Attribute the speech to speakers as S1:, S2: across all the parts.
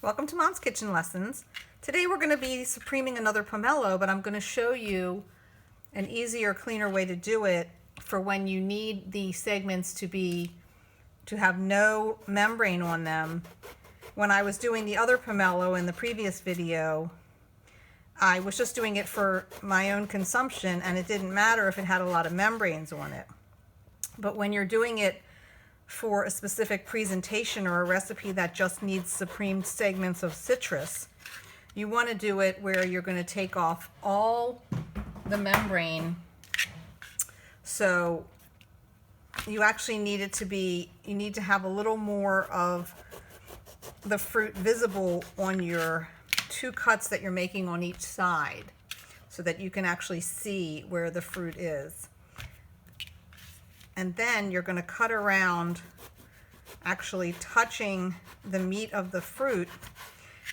S1: Welcome to Mom's Kitchen Lessons. Today we're going to be supreming another pomelo, but I'm going to show you an easier, cleaner way to do it for when you need the segments to have no membrane on them. When I was doing the other pomelo in the previous video, I was just doing it for my own consumption, and it didn't matter if it had a lot of membranes on it. But when you're doing it for a specific presentation or a recipe that just needs supreme segments of citrus, you want to do it where you're going to take off all the membrane. So you actually need it to be, you need to have a little more of the fruit visible on your two cuts that you're making on each side so that you can actually see where the fruit is. And then you're going to cut around, actually touching the meat of the fruit.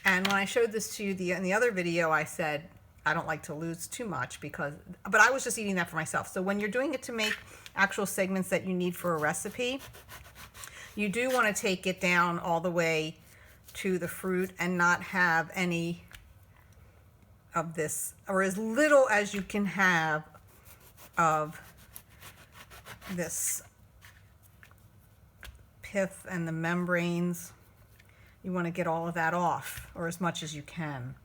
S1: And when I showed this to you in the other video, I said I don't like to lose too much but I was just eating that for myself. So when you're doing it to make actual segments that you need for a recipe, you do want to take it down all the way to the fruit and not have any of this, or as little as you can have of this pith and the membranes. You want to get all of that off, or as much as you can.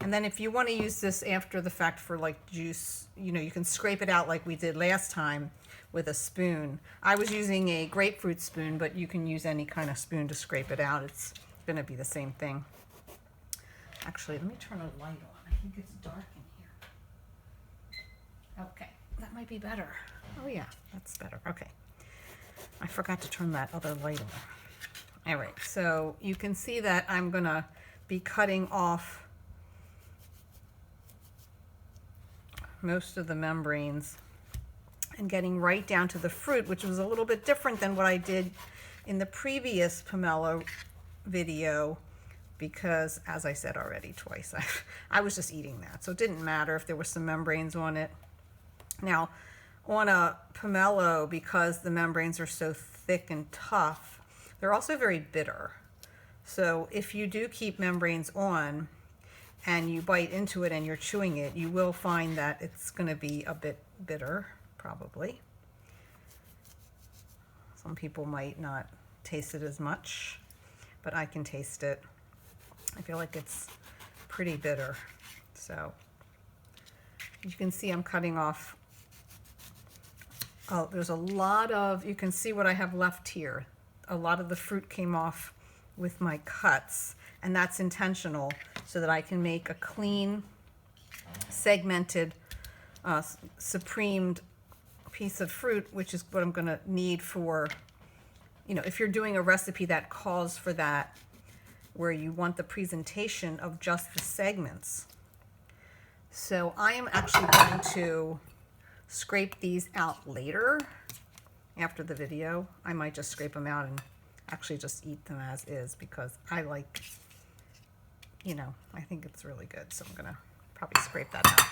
S1: And then if you want to use this after the fact for like juice, you can scrape it out like we did last time with a spoon. I was using a grapefruit spoon, but you can use any kind of spoon to scrape it out. It's going to be the same thing. Actually, let me turn a light on. I think it's dark in here. Okay, that might be better. Oh yeah, that's better. Okay. I forgot to turn that other light on. All right, so you can see that I'm gonna be cutting off most of the membranes and getting right down to the fruit, which was a little bit different than what I did in the previous pomelo video, because as I said already twice, I was just eating that. So it didn't matter if there were some membranes on it. Now, on a pomelo, because the membranes are so thick and tough, they're also very bitter. So if you do keep membranes on and you bite into it and you're chewing it, you will find that it's going to be a bit bitter, probably. Some people might not taste it as much, but I can taste it. I feel like it's pretty bitter. So you can see I'm cutting off. Oh, there's a lot of, you can see what I have left here. A lot of the fruit came off with my cuts, and that's intentional so that I can make a clean, segmented, supremed piece of fruit, which is what I'm going to need for, if you're doing a recipe that calls for that, where you want the presentation of just the segments. So I am actually going to scrape these out later after the video. I might just scrape them out and actually just eat them as is, because I like, I think it's really good. So I'm gonna probably scrape that out,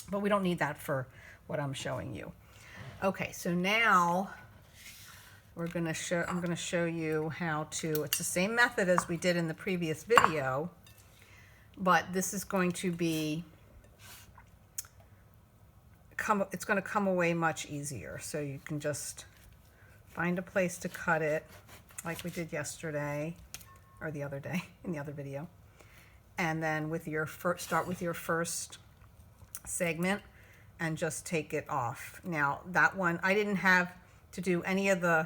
S1: but we don't need that for what I'm showing you. Okay, so now I'm gonna show you how to, it's the same method as we did in the previous video, but this is going to be it's going to come away much easier. So you can just find a place to cut it like we did yesterday or the other day in the other video. And then with your start with your first segment and just take it off. Now that one, I didn't have to do any of the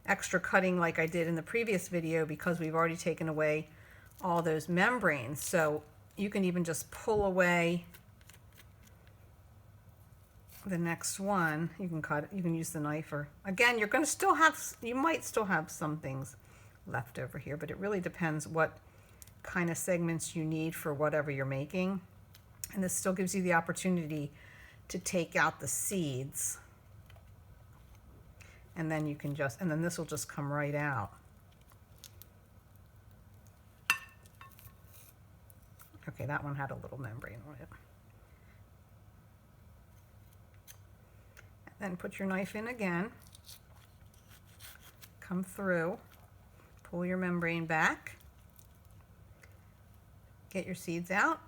S1: extra cutting like I did in the previous video because we've already taken away all those membranes. So you can even just pull away the next one. You can cut it, you can use the knife, or again, you're going to still have, you might still have some things left over here, but it really depends what kind of segments you need for whatever you're making. And this still gives you the opportunity to take out the seeds, and then you can just, and then this will just come right out. Okay, that one had a little membrane on it. Then put your knife in again, come through, pull your membrane back, Get your seeds out.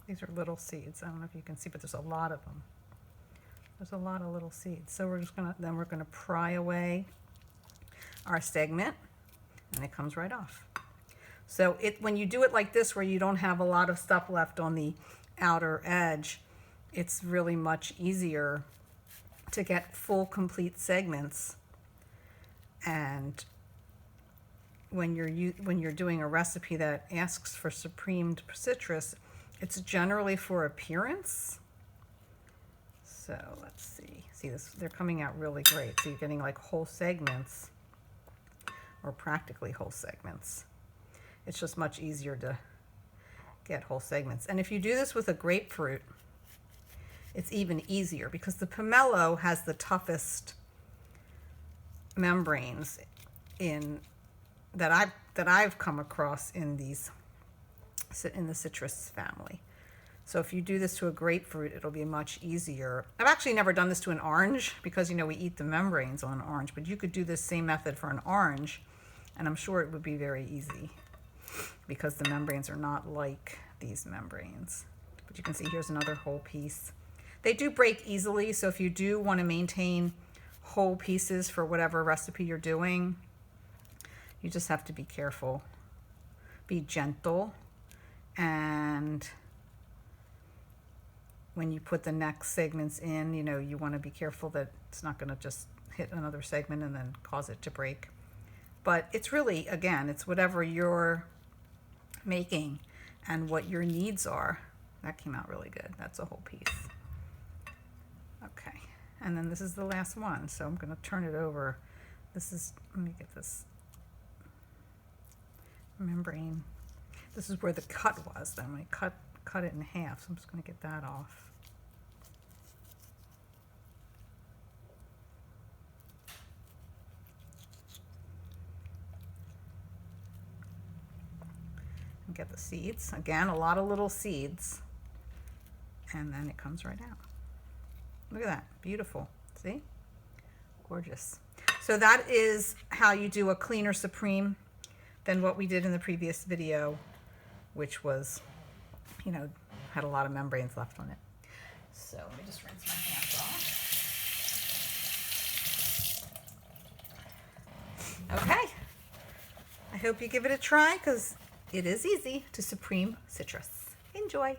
S1: These are little seeds. I don't know if you can see, but there's a lot of them. There's a lot of little seeds. So we're just gonna, then we're gonna pry away our segment, and it comes right off. So when you do it like this, where you don't have a lot of stuff left on the outer edge, it's really much easier to get full, complete segments. And when you're doing a recipe that asks for supremed citrus, it's generally for appearance. So let's see. See this? They're coming out really great. So you're getting like whole segments, or practically whole segments. It's just much easier to get whole segments. And if you do this with a grapefruit, it's even easier, because the pomelo has the toughest membranes that I've come across in the citrus family. So if you do this to a grapefruit, it'll be much easier. I've actually never done this to an orange, because, you know, we eat the membranes on an orange, but you could do this same method for an orange, and I'm sure it would be very easy, because the membranes are not like these membranes. But you can see here's another whole piece. They do break easily, so if you do want to maintain whole pieces for whatever recipe you're doing, you just have to be careful, be gentle, and when you put the next segments in, you know, you want to be careful that it's not going to just hit another segment and then cause it to break. But it's really, again, it's whatever you're making and what your needs are. That came out really good. That's a whole piece. Okay, and then this is the last one, so I'm going to turn it over. This is, let me get this membrane. This is where the cut was. I'm going to cut it in half, so I'm just going to get that off. And get the seeds. Again, a lot of little seeds. And then it comes right out. Look at that. Beautiful. See? Gorgeous. So that is how you do a cleaner supreme than what we did in the previous video, which was, you know, had a lot of membranes left on it. So let me just rinse my hands off. Okay. I hope you give it a try, because it is easy to supreme citrus. Enjoy.